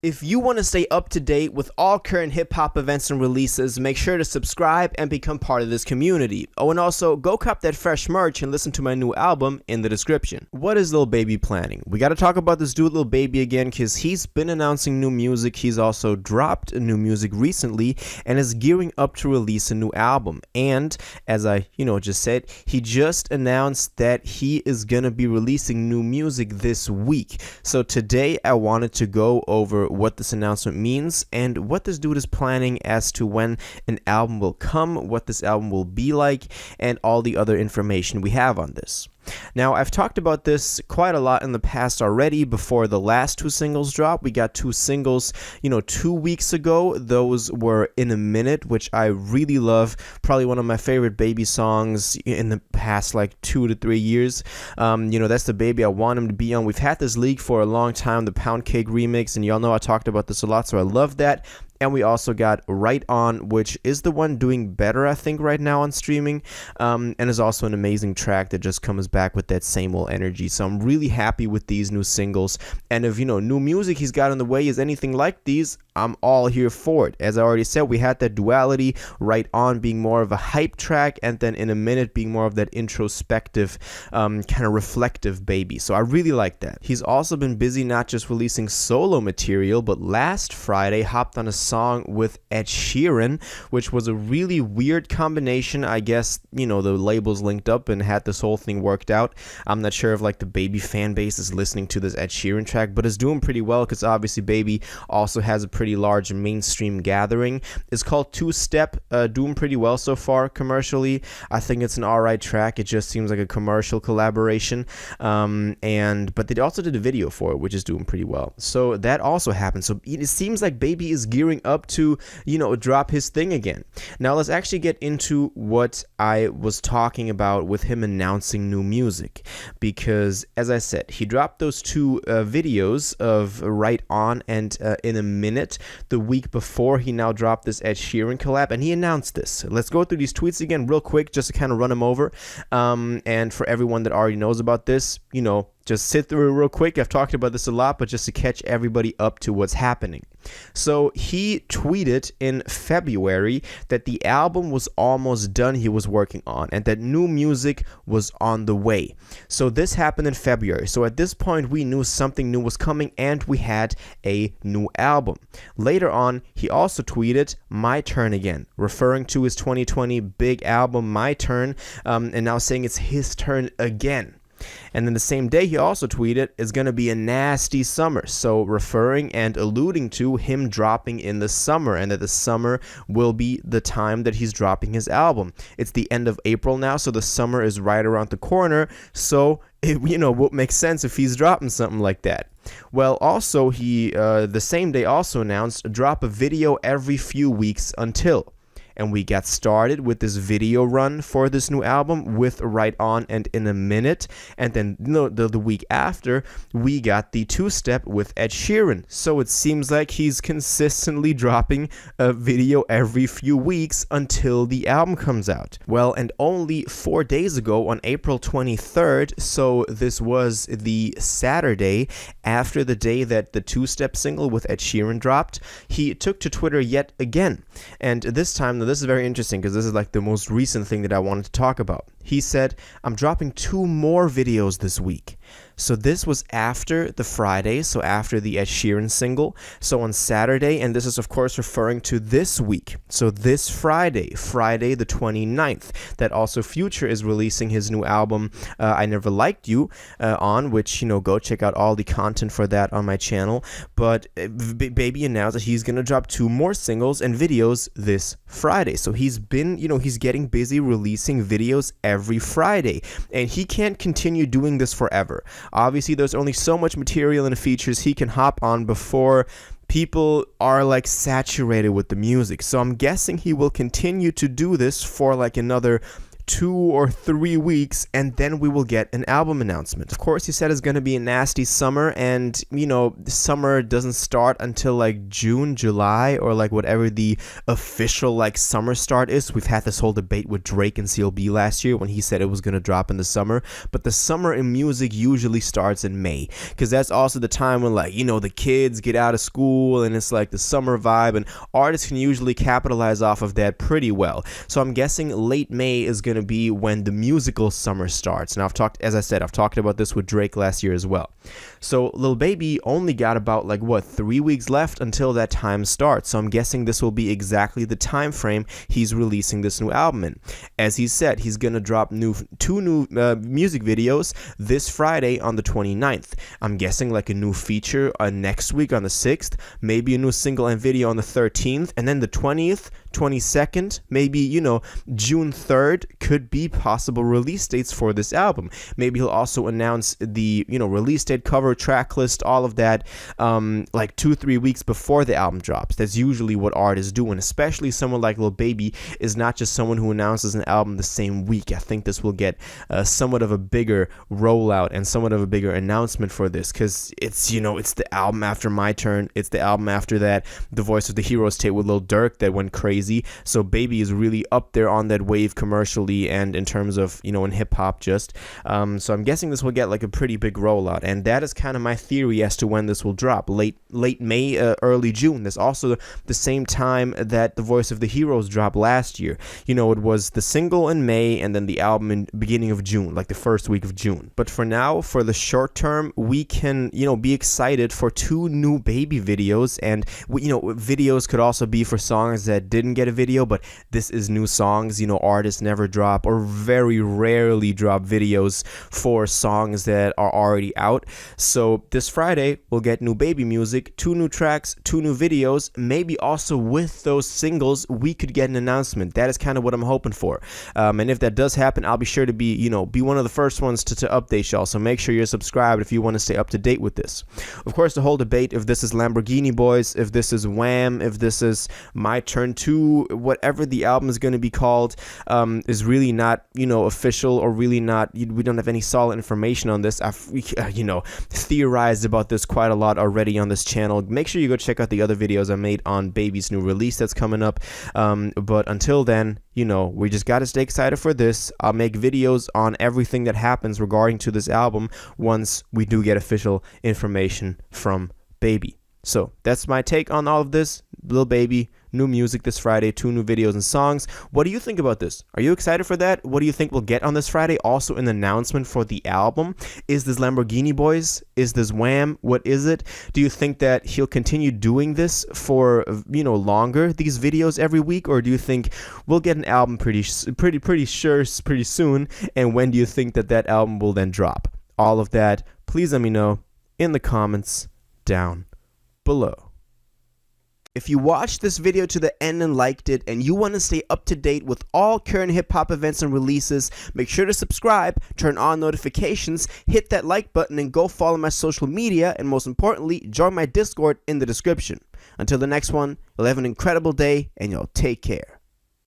If you want to stay up to date with all current hip-hop events and releases, make sure to subscribe and become part of this community. Oh, and also, go cop that fresh merch and listen to my new album in the description. What is Lil Baby planning? We gotta talk about this dude Lil Baby again, because he's been announcing new music. He's also dropped new music recently and is gearing up to release a new album. And, as I, just said, he just announced that he is gonna be releasing new music this week. So today, I wanted to go over what this announcement means and what this dude is planning as to when an album will come, what this album will be like, and all the other information we have on this. Now, I've talked about this quite a lot in the past already. Before the last two singles dropped, we got two singles, 2 weeks ago. Those were In a Minute, which I really love. Probably one of my favorite Baby songs in the past, 2 to 3 years. That's the Baby I want him to be on. We've had this leak for a long time, the Pound Cake remix, and y'all know I talked about this a lot, so I love that. And we also got Right On, which is the one doing better, I think, right now on streaming, and is also an amazing track that just comes back with that same old energy. So I'm really happy with these new singles, and if, new music he's got in the way is anything like these, I'm all here for it. As I already said, we had that duality, Right On being more of a hype track, and then In a Minute being more of that introspective, kind of reflective Baby. So I really like that. He's also been busy not just releasing solo material, but last Friday hopped on a song with Ed Sheeran, which was a really weird combination. I guess, the labels linked up and had this whole thing worked out. I'm not sure if the Baby fan base is listening to this Ed Sheeran track, but it's doing pretty well because obviously Baby also has a pretty large mainstream gathering. It's called Two Step, doing pretty well so far commercially. I think it's an alright track. It just seems like a commercial collaboration, but they also did a video for it, which is doing pretty well. So that also happened. So it seems like Baby is gearing up to, drop his thing again. Now let's actually get into what I was talking about with him announcing new music, because as I said, he dropped those two videos of Right On and In a Minute the week before he now dropped this Ed Sheeran collab, and he announced this. Let's go through these tweets again real quick just to kind of run them over, and for everyone that already knows about this, just sit through it real quick. I've talked about this a lot, but just to catch everybody up to what's happening. So he tweeted in February that the album was almost done he was working on, and that new music was on the way. So this happened in February. So at this point, we knew something new was coming, and we had a new album. Later on, he also tweeted, "My turn again," referring to his 2020 big album, My Turn, and now saying it's his turn again. And then the same day, he also tweeted, "It's going to be a nasty summer." So referring and alluding to him dropping in the summer, and that the summer will be the time that he's dropping his album. It's the end of April now, so the summer is right around the corner. So it, what makes sense if he's dropping something like that. Well, also, he the same day also announced, drop a video every few weeks until. And we got started with this video run for this new album with Right On and In a Minute. And then the week after, we got the two-step with Ed Sheeran. So it seems like he's consistently dropping a video every few weeks until the album comes out. Well, and only 4 days ago on April 23rd, so this was the Saturday after the day that the two-step single with Ed Sheeran dropped, he took to Twitter yet again. And this time, this is very interesting because this is the most recent thing that I wanted to talk about. He said, "I'm dropping 2 more videos this week." So this was after the Friday, so after the Ed Sheeran single. So on Saturday, and this is of course referring to this week. So this Friday the 29th, that also Future is releasing his new album, I Never Liked You, on, which, go check out all the content for that on my channel. But Baby announced that he's going to drop 2 more singles and videos this Friday. So he's been, he's getting busy releasing videos every Friday, and he can't continue doing this forever. Obviously, there's only so much material and features he can hop on before people are saturated with the music. So I'm guessing he will continue to do this for another 2 or 3 weeks, and then we will get an album announcement. Of course, he said it's going to be a nasty summer, and summer doesn't start until like June, July, or like whatever the official like summer start is. We've had this whole debate with Drake and CLB last year when he said it was going to drop in the summer, but the summer in music usually starts in May, because that's also the time when like the kids get out of school and it's like the summer vibe, and artists can usually capitalize off of that pretty well. So I'm guessing late May is going to be when the musical summer starts. Now I've talked about this with Drake last year as well. So Lil Baby only got about 3 weeks left until that time starts. So I'm guessing this will be exactly the time frame he's releasing this new album in. As he said, he's going to drop two new music videos this Friday on the 29th. I'm guessing like a new feature next week on the 6th, maybe a new single and video on the 13th, and then the 20th, 22nd, maybe June 3rd could be possible release dates for this album. Maybe he'll also announce the release date, cover, track list, all of that 2-3 weeks before the album drops. That's usually what artists do, and especially someone like Lil Baby is not just someone who announces an album the same week. I think this will get somewhat of a bigger rollout and somewhat of a bigger announcement for this, because it's it's the album after My Turn, it's the album after that, the Voice of the Heroes tape with Lil Durk that went crazy. So Baby is really up there on that wave commercially and in terms of in hip hop just. So I'm guessing this will get like a pretty big rollout, and that is kind of my theory as to when this will drop. Late May, early June. That's also the same time that the Voice of the Heroes dropped last year. It was the single in May and then the album in beginning of June, like the first week of June. But for now, for the short term, we can be excited for 2 new Baby videos, and videos could also be for songs that didn't get a video, but this is new songs. Artists never drop or very rarely drop videos for songs that are already out. So this Friday we'll get new Baby music, 2 new tracks, 2 new videos. Maybe also with those singles we could get an announcement. That is kind of what I'm hoping for, and if that does happen, I'll be sure to be one of the first ones to update y'all. So make sure you're subscribed if you want to stay up to date with this. Of course, the whole debate, if this is Lamborghini Boys, if this is WHAM, if this is My Turn 2, whatever the album is going to be called, is really not official, or really not, we don't have any solid information on this. I've theorized about this quite a lot already on this channel. Make sure you go check out the other videos I made on Baby's new release that's coming up, but until then, we just gotta stay excited for this. I'll make videos on everything that happens regarding to this album once we do get official information from Baby. So that's my take on all of this. Lil Baby, new music this Friday, 2 new videos and songs. What do you think about this? Are you excited for that? What do you think we'll get on this Friday? Also an announcement for the album. Is this Lamborghini Boys? Is this WHAM? What is it? Do you think that he'll continue doing this for longer, these videos every week, or do you think we'll get an album pretty soon? And when do you think that album will then drop? All of that, please let me know in the comments down below. If you watched this video to the end and liked it, and you want to stay up to date with all current hip-hop events and releases, make sure to subscribe, turn on notifications, hit that like button, and go follow my social media, and most importantly, join my Discord in the description. Until the next one, you'll have an incredible day, and you'll take care.